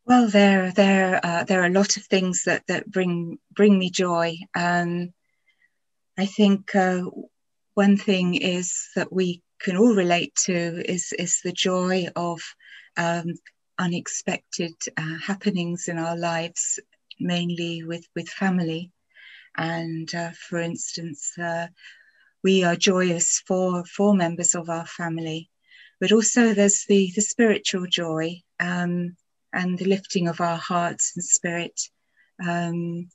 Well, there are a lot of things that bring me joy. I think one thing is that we can all relate to is the joy of um, unexpected happenings in our lives, mainly with family. And for instance, we are joyous for members of our family, but also there's the spiritual joy, and the lifting of our hearts and spirit. Um,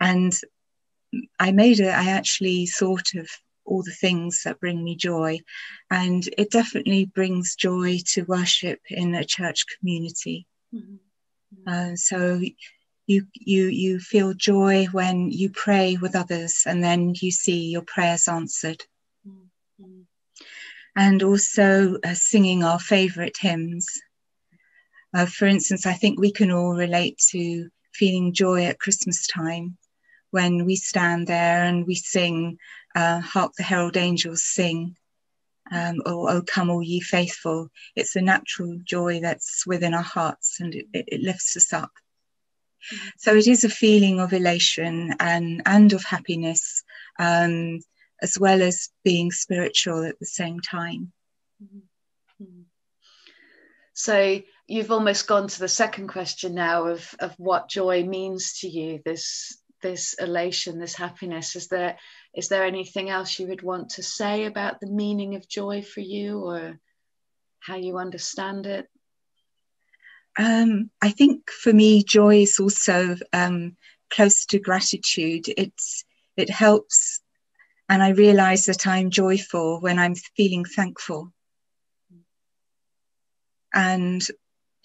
and I actually thought of all the things that bring me joy, and it definitely brings joy to worship in a church community. So you feel joy when you pray with others and then you see your prayers answered. Mm-hmm. And also singing our favourite hymns. For instance, I think we can all relate to feeling joy at Christmas time when we stand there and we sing, Hark the Herald Angels Sing, or O Come All Ye Faithful. It's a natural joy that's within our hearts, and it lifts us up. Mm-hmm. So it is a feeling of elation and of happiness, as well as being spiritual at the same time. Mm-hmm. So you've almost gone to the second question now of what joy means to you, this elation, this happiness. Is there anything else you would want to say about the meaning of joy for you, or how you understand it? I think for me, joy is also close to gratitude. It helps, and I realise that I'm joyful when I'm feeling thankful. And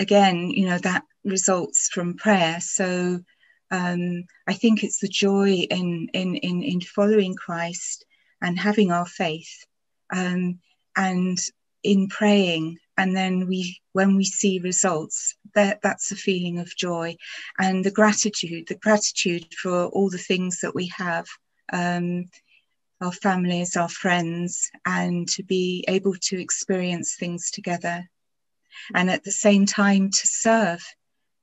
again, that results from prayer. So I think it's the joy in following Christ and having our faith, and in praying. And then when we see results, that's a feeling of joy, and the gratitude for all the things that we have, our families, our friends, and to be able to experience things together, and at the same time to serve.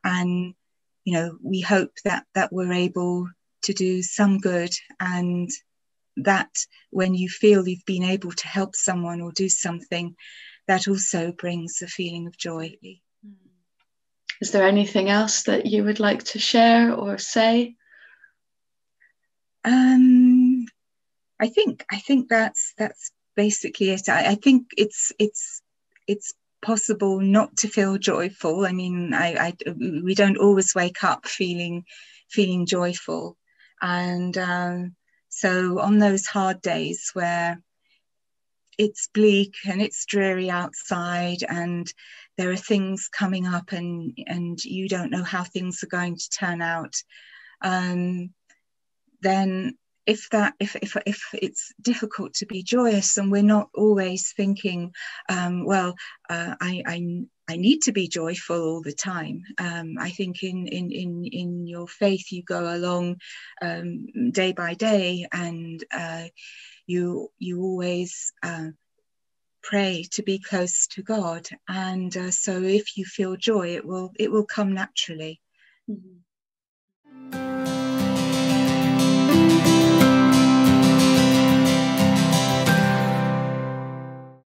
And we hope that we're able to do some good, and that when you feel you've been able to help someone or do something, that also brings a feeling of joy. Is there anything else that you would like to share or say? I think that's basically it. I think it's possible not to feel joyful. I mean, we don't always wake up feeling joyful, and so on those hard days where it's bleak and it's dreary outside, and there are things coming up, and you don't know how things are going to turn out, then if it's difficult to be joyous, and we're not always thinking, I need to be joyful all the time. I think in your faith you go along day by day, and you always pray to be close to God, and so if you feel joy, it will come naturally. Mm-hmm.